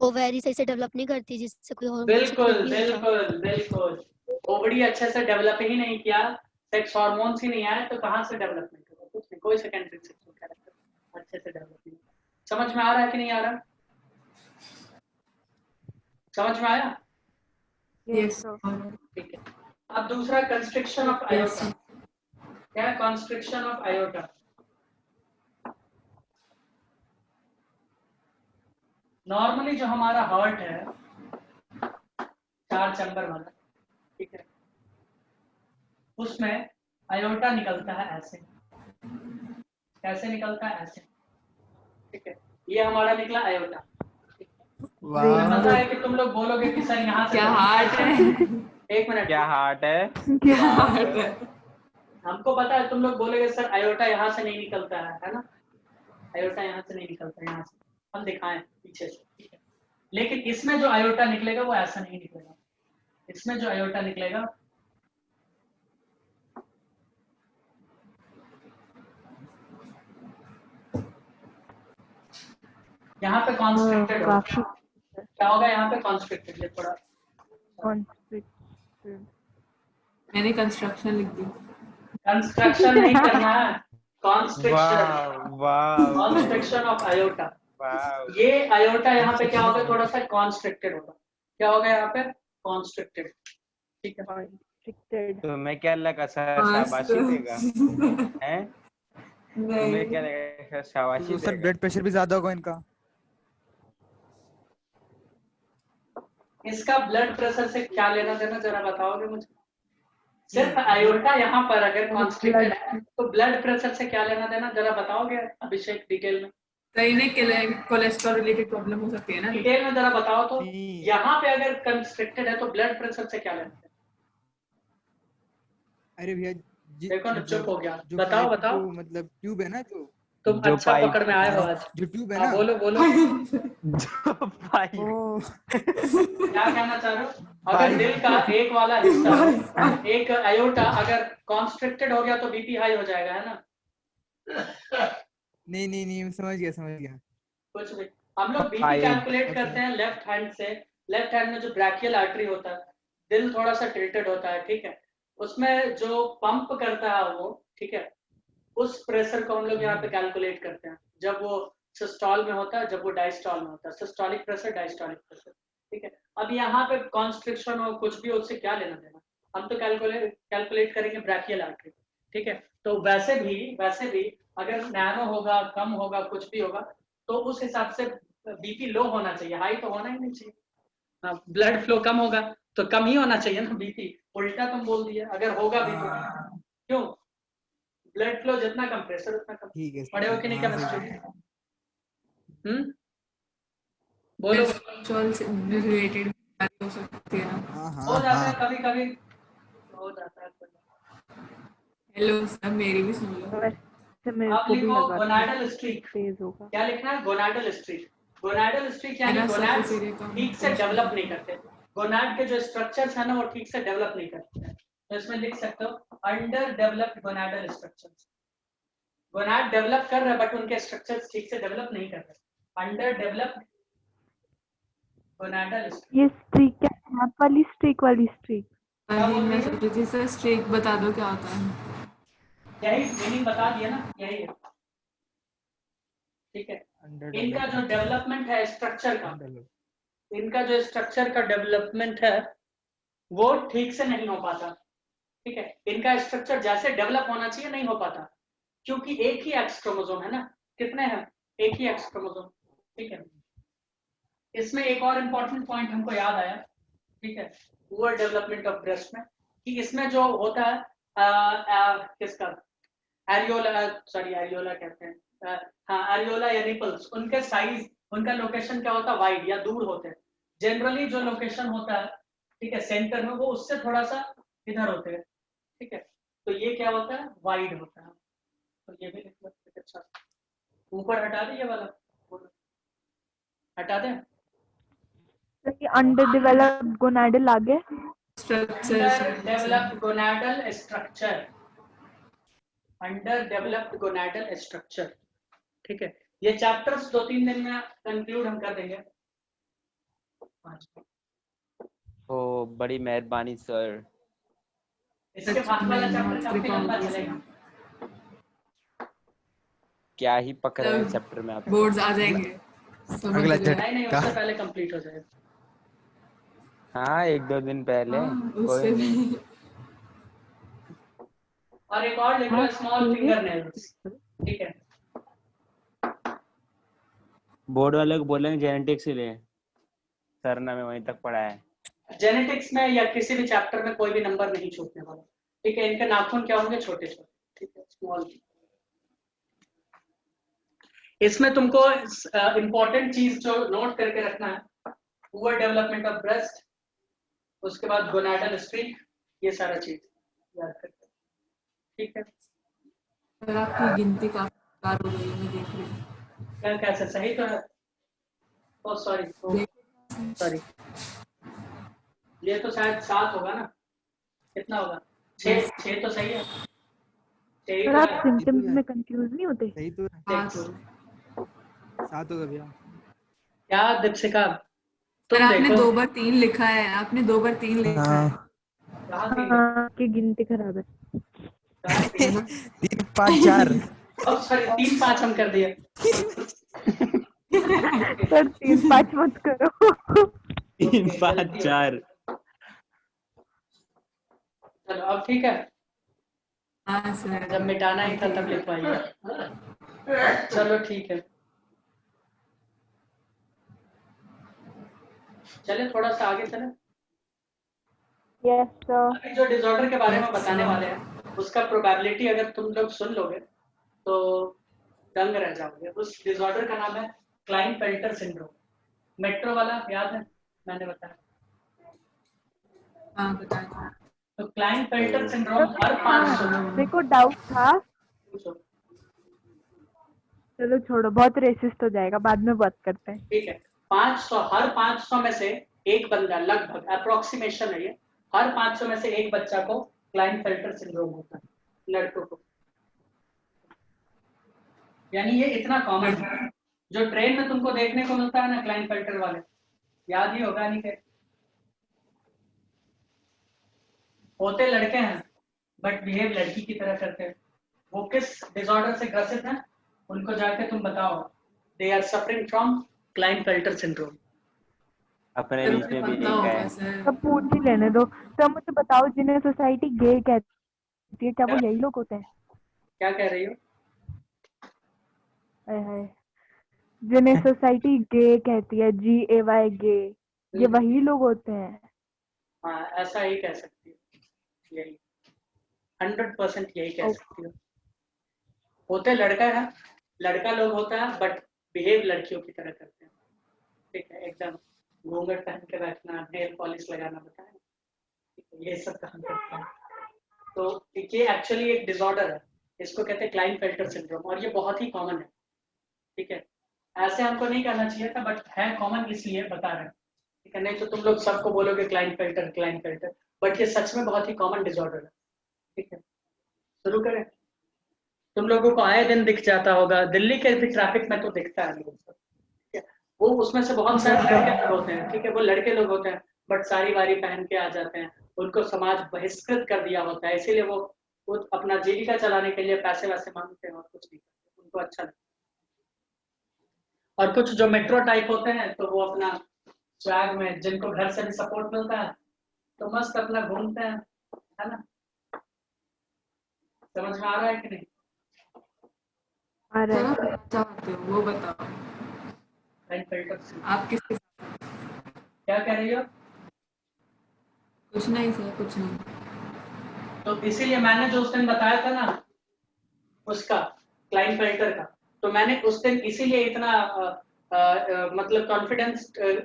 Speaker 7: ओवरी सही से डेवलप नहीं करती, जिससे कोई हार्मोन
Speaker 1: बिल्कुल बिल्कुल बिल्कुल। ओवरी अच्छे से डेवलप ही नहीं किया, सेक्स हार्मोन्स ही नहीं आए, तो कहाँ से डेवलपमेंट होगा? कुछ नहीं, कोई सेकेंडरी सेक्सुअल कैरेक्टर अच्छे से डेवलप नहीं। समझ में आ रहा है कि नहीं आ रहा? समझ में आया?
Speaker 3: Yes.
Speaker 1: ठीक है। अब दूसरा, कंस्ट्रिक्शन ऑफ आयोटा। क्या है कंस्ट्रिक्शन ऑफ आयोटा? नॉर्मली जो हमारा हार्ट है, 4 चैम्बर वाला, ठीक है, उसमें आयोटा निकलता है ऐसे। कैसे निकलता है? ऐसे, ठीक है। ये हमारा निकला आयोटा। मुझे पता है कि तुम लोग बोलोगे कि सर यहाँ से
Speaker 3: क्या हार्ट है?
Speaker 1: एक मिनट,
Speaker 4: क्या हार्ट है?
Speaker 3: क्या हार्ट है?
Speaker 1: हमको पता है तुम लोग बोलोगे सर आयोटा यहाँ से नहीं निकलता है ना? आयोटा यहाँ से नहीं निकलता, यहाँ से हम दिखाएं पीछे से, ठीक है। लेकिन इसमें जो आयोटा निकलेगा वो ऐसा नहीं निकलेगा। इसमें जो आयोटा निकलेगा यहाँ पे कॉन्स्ट्रिक्टेड होगा। क्या होगा यहाँ पे? कॉन्स्ट्रिक्टेड। ये थोड़ा
Speaker 2: Constricted.
Speaker 3: मैंने कंस्ट्रक्शन लिख दी।
Speaker 1: कंस्ट्रक्शन नहीं करना है, कॉन्स्ट्रिक्शन।
Speaker 4: वाह
Speaker 1: कॉन्स्ट्रिक्शन ऑफ आयोटा।
Speaker 4: वाह।
Speaker 1: ये आयोटा यहाँ पे क्या होगा? थोड़ा सा कॉन्स्ट्रिक्टेड होगा। क्या होगा यहाँ पे? कॉन्स्ट्रिक्टेड, ठीक है।
Speaker 2: Constricted.
Speaker 4: तो मैं क्या लगा शाबाशी देगा? हैं? तुम्हें क्या लगा शाबाशी
Speaker 5: तो सर
Speaker 4: देगा?
Speaker 5: ब्लड प्रेशर भी ज्यादा होगा इनका?
Speaker 1: इसका ब्लड प्रेशर से क्या लेना देना, जरा बताओगे मुझे? सिर्फ आयोटा यहाँ पर अगर कॉन्स्ट्रिक्टेड है तो ब्लड प्रेशर से क्या लेना देना, जरा बताओगे अभिषेक डिटेल में?
Speaker 3: कहीं ना कोलेस्ट्रॉल रिलेटेड प्रॉब्लम हो सकती है ना।
Speaker 1: डिटेल में जरा बताओ तो।
Speaker 5: नहीं।
Speaker 1: यहाँ पे अगर कंस्ट्रिक्टेड है तो ब्लड प्रेशर से क्या लेना देना?
Speaker 5: अरे भैया
Speaker 1: देखो ना, चुप हो गया।
Speaker 5: जो
Speaker 1: बताओ
Speaker 5: पाइप
Speaker 1: बताओ।
Speaker 5: जो मतलब ट्यूब है ना, जो
Speaker 1: तुम
Speaker 4: जो
Speaker 1: अच्छा
Speaker 4: पाइप-
Speaker 1: पकड़ में आए हो आज।
Speaker 5: जो ट्यूब है
Speaker 1: हाँ,
Speaker 5: ना,
Speaker 1: बोलो बोलो
Speaker 4: जो भाई
Speaker 5: ओ
Speaker 1: क्या कहना चाह रहे हो? अगर दिल का एक वाला हिस्सा, एक आयोटा अगर कॉन्स्ट्रिक्टेड हो गया तो बीपी हाई हो जाएगा, है ना?
Speaker 5: नहीं नहीं नहीं, समझ गया।
Speaker 1: कुछ भी। हम लोग बीपी
Speaker 4: हाई।
Speaker 1: कैलकुलेट
Speaker 5: अच्छा।
Speaker 1: करते हैं लेफ्ट हैंड से। लेफ्ट हैंड में जो ब्रैकियल आर्टरी होता है, दिल थोड़ा सा टिल्टेड होता है, ठीक है। उसमें जो पंप करता है वो, ठीक है, उस प्रेशर को हम लोग यहाँ पे कैलकुलेट करते हैं। जब वो सिस्टोल में होता है, जब वो डायस्टोल में होता है। सिस्टोलिक प्रेशर, डायस्टोलिक प्रेशर, ठीक है। अब यहाँ पे कॉन्स्ट्रिक्शन हो कुछ भी, उससे क्या लेना देना? हम तो कैलकुलेट करेंगे ब्रैकियल आर्टरी, ठीक है। तो वैसे भी अगर नैनो होगा, कम होगा, कुछ भी होगा, तो उस हिसाब से बीपी लो होना चाहिए, हाई तो होना ही नहीं चाहिए। हाँ, ब्लड फ्लो कम होगा तो कम ही होना चाहिए ना बीपी। उल्टा तुम बोल दिया, अगर होगा भी तो क्यों? ब्लड फ्लो जितना कम, प्रेशर उतना कम।
Speaker 5: ठीक है।
Speaker 1: पढ़े हो कि नहीं
Speaker 5: हाँ,
Speaker 1: केमिस्ट्री? बोलो।
Speaker 3: कोलेस्ट्रॉल से रिलेटेड हो सकती है ना।
Speaker 5: हाँ
Speaker 1: हो
Speaker 5: हाँ
Speaker 1: जाता है
Speaker 5: हाँ
Speaker 1: कभी कभी, हो जाता है।
Speaker 3: हेलो सर, मेरी भी सुन लो।
Speaker 2: वैसे मेरे
Speaker 1: आप
Speaker 2: को भी
Speaker 1: लिखो
Speaker 2: लगा था
Speaker 1: गोनाडल स्ट्रीक।
Speaker 2: तेज होगा।
Speaker 1: क्या लिखना है? Gonadal streak. गोनाडल स्ट्रीक यानी
Speaker 3: मेरा
Speaker 1: गोनाड्स
Speaker 3: surface area का
Speaker 1: ठीक से डेवलप नहीं करते। गोनाड के जो स्ट्रक्चर्स है ना, वो ठीक से डेवलप नहीं करते हैं। तो इसमें लिख सकते हो under developed gonadal structures. Gonad develop कर रहे हैं बट उनके स्ट्रक्चर्स ठीक से डेवलप नहीं कर रहे। Under developed gonadal structure.
Speaker 2: ये स्ट्रीक क्या है? मैप वाली स्ट्रीक?
Speaker 1: क्या
Speaker 3: अभी
Speaker 1: बोल
Speaker 3: मैं
Speaker 1: रही है?
Speaker 3: सोच रही थी सर, स्ट्रीक बता दो क्या होता है।
Speaker 1: यही मीनिंग बता दिया ना, यही है। ठीक है, इनका जो डेवलपमेंट है स्ट्रक्चर का, इनका जो स्ट्रक्चर का डेवलपमेंट है वो ठीक से नहीं हो पाता। ठीक है, इनका स्ट्रक्चर जैसे डेवलप होना चाहिए नहीं हो पाता, क्योंकि एक ही एक्स क्रोमोसोम है ना। कितने हैं? एक ही एक्स क्रोमोसोम। ठीक है, इसमें एक और इम्पोर्टेंट पॉइंट हमको याद आया। ठीक है, पुअर डेवलपमेंट ऑफ ब्रेस्ट में, कि इसमें जो होता है किसका, एरियोला, सॉरी एरियोला कहते हैं, हाँ एरियोला या निपल्स, उनके साइज, उनका लोकेशन क्या होता है, वाइड या दूर होते हैं। जनरली जो लोकेशन होता है, ठीक है, सेंटर में, वो उससे थोड़ा सा इधर होते हैं। ठीक है, तो ये क्या होता है, वाइड होता है। तो ये भी लिख लो। अच्छा, ऊपर हटा दें ये वाला, हटा दें।
Speaker 2: तो ये अंडर डेवलप्ड गोनाडल आ गया।
Speaker 3: Structure
Speaker 1: under developed gonadal structure, under developed gonadal structure. ठीक है, ये चैप्टर्स 2-3 दिन में कंक्लूड हम कर देंगे।
Speaker 4: ओ बड़ी मेहरबानी सर।
Speaker 1: इसके बाद वाला चैप्टर काफी लंबा चलेगा।
Speaker 4: क्या ही पक रहे हैं चैप्टर में आप।
Speaker 3: बोर्ड्स आ जाएंगे, समझ
Speaker 5: अगला
Speaker 3: रहे हो।
Speaker 1: नहीं नहीं, उससे पहले कंप्लीट हो जाएगा।
Speaker 4: हाँ 1-2 दिन पहले
Speaker 3: हाँ,
Speaker 4: कोई
Speaker 3: उससे
Speaker 4: नहीं।
Speaker 3: भी।
Speaker 1: और एक और लिख लो, स्मॉल फिंगर नेल्स। ठीक है,
Speaker 4: बोर्ड वाले को बोलेंगे जेनेटिक्स ही ले, सर ने हमें वहीं तक पढ़ा है।
Speaker 1: जेनेटिक्स में या किसी भी चैप्टर में कोई भी नंबर नहीं छूटने वाला। ठीक है, इनके नाखून क्या होंगे, छोटे छोटे। ठीक है, स्मॉल। इसमें तुमको इंपॉर्टेंट चीज जो नोट करके रखना है, पुअर डेवलपमेंट ऑफ ब्रेस्ट, उसके बाद गोनाडल स्ट्रीक, ये सारा चीज याद करके। ठीक है,
Speaker 3: सर आपकी गिनती काफी बेकार हो गई है, मैं देख रही हूँ।
Speaker 1: क्या कैसे सही तो है? ओ सॉरी, सॉरी, ये तो शायद 7 होगा ना, कितना होगा, 6 तो सही है, 6 ही
Speaker 2: और
Speaker 1: तो
Speaker 2: आप
Speaker 1: है।
Speaker 2: सिम्टम्स में कंफ्यूज नहीं होते?
Speaker 5: सही तो है।
Speaker 3: हाँ,
Speaker 1: 6।
Speaker 3: तो
Speaker 5: 7 होगा भैया।
Speaker 1: क्या दीपशिका,
Speaker 3: सर
Speaker 1: तुम
Speaker 3: आपने
Speaker 1: देखो
Speaker 3: 2 बार 3 लिखा है, आपने 2 बार 3 लिखा है।
Speaker 5: हाँ
Speaker 1: कहाँ थी?
Speaker 2: हाँ, की गिनती खराब है।
Speaker 1: कहाँ थी?
Speaker 5: 3 5 4
Speaker 1: अब सॉरी, 3-5 हम कर दिए।
Speaker 2: सर 3-5 मत करो।
Speaker 4: 3 5 4।
Speaker 1: चलो अब ठीक है,
Speaker 3: हाँ सर,
Speaker 1: जब मिटाना ही था तब लिखवाइए। चलो ठीक है, चले थोड़ा सा आगे चले।
Speaker 2: Yes sir.
Speaker 1: अभी जो डिसऑर्डर के बारे में
Speaker 3: Yes,
Speaker 1: बताने
Speaker 3: sir.
Speaker 1: वाले हैं, उसका प्रोबेबिलिटी अगर तुम लोग सुन लोगे तो दंग रह जाओगे। उस डिसऑर्डर का नाम है क्लाइनफेल्टर सिंड्रोम। मेट्रो वाला याद है, मैंने बताया।
Speaker 3: हाँ बताया था।
Speaker 1: तो क्लाइनफेल्टर सिंड्रोम हर 500
Speaker 2: हाँ, मेरे को डाउट था। चलो छोड़ो, बहुत रेसिस्ट हो जाएगा, बाद में बात करते हैं।
Speaker 1: ठीक है, 500, हर 500 में से एक बंदा, लगभग अप्रोक्सीमेशन है ये, हर 500 में से एक बच्चा को क्लाइनफेल्टर सिंड्रोम होता है, लड़कों को। यानी ये इतना कॉमन है। जो ट्रेन में तुमको देखने को मिलता है ना, क्लाइनफेल्टर वाले, याद ही होगा नहीं के, होते लड़के हैं बट बिहेव लड़की की तरह करते हैं। वो किस डिसऑर्डर से ग्रसित हैं, उनको जाके तुम बताओ, they are suffering from Klinefelter syndrome.
Speaker 4: अपने
Speaker 3: सर
Speaker 4: बीच
Speaker 3: मुझे
Speaker 4: में भी
Speaker 3: पता
Speaker 4: एक
Speaker 3: होगा
Speaker 4: है।
Speaker 3: सर।
Speaker 2: सब पूछ ही लेने दो। तो मुझे बताओ, जिन्हें सोसाइटी गे कहती है, क्या वो यही लोग होते हैं?
Speaker 1: क्या कह रही हो?
Speaker 2: हाय हाय। जिन्हें सोसाइटी गे कहती है, GAY गे, ये वही लोग होते हैं?
Speaker 1: हाँ, ऐसा ही कह सकती हो, यही 100% यही कह सकती हो। होते लड़का है, लड़का लोग होता है बट बिहेव लड़कियों की तरह करते हैं। ठीक है, एकदम घूंघट पहन के बैठना, नेल पॉलिश लगाना, बताया ये सब काम करता है। तो ये एक्चुअली एक डिसऑर्डर है, इसको कहते हैं क्लाइनफेल्टर सिंड्रोम, और ये बहुत ही कॉमन है। ठीक है, ऐसे हमको नहीं करना चाहिए था, बट है कॉमन इसलिए बता रहे हैं। ठीक है, नहीं तो तुम लोग सबको बोलोगे क्लाइनफेल्टर, बट ये सच में बहुत ही कॉमन डिसऑर्डर है। ठीक है, शुरू करें। तुम लोगों को आए दिन दिख जाता होगा, दिल्ली के भी ट्रैफिक में तो दिखता है लोग सब। ठीक है, वो उसमें से बहुत सारे लड़के लोग होते हैं। ठीक है, वो लड़के लोग होते हैं बट साड़ी वाड़ी पहन के आ जाते हैं, उनको समाज बहिष्कृत कर दिया होता है, इसीलिए वो अपना जीविका चलाने के लिए पैसे वैसे मांगते हैं और कुछ नहीं करते, उनको अच्छा लगता है। और कुछ जो मेट्रो टाइप होते हैं तो वो अपना स्वैग में, जिनको घर से भी सपोर्ट मिलता है तो मस्त अपना घूमते हैं, है ना। समझ में आ रहा है कि नहीं?
Speaker 2: आ रहा है।
Speaker 3: क्या चाहते हो वो बताओ, आप किसके साथ?
Speaker 1: क्या कह रही हो?
Speaker 3: कुछ नहीं सर, कुछ नहीं।
Speaker 1: तो इसीलिए मैंने जो उस दिन बताया था ना उसका, क्लाइनफेल्टर का, तो मैंने उस दिन इसीलिए इतना मतलब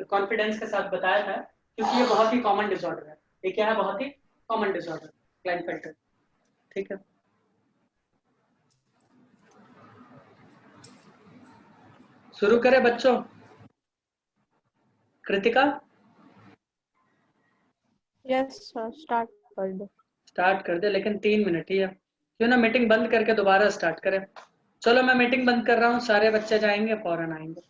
Speaker 1: कॉन्फिडेंस के साथ बताया था, क्योंकि ये बहुत ही कॉमन डिसऑर्डर है। ये क्या है? बहुत ही कॉमन डिसऑर्डर, क्लाइनफेल्टर। ठीक है, शुरू करें बच्चों? कृतिका
Speaker 8: यस सर, स्टार्ट कर दो।
Speaker 1: स्टार्ट कर दे, लेकिन 3 मिनट ही है, क्यों ना मीटिंग बंद करके दोबारा स्टार्ट करें। चलो मैं मीटिंग बंद कर रहा हूँ, सारे बच्चे जाएंगे, फौरन आएंगे।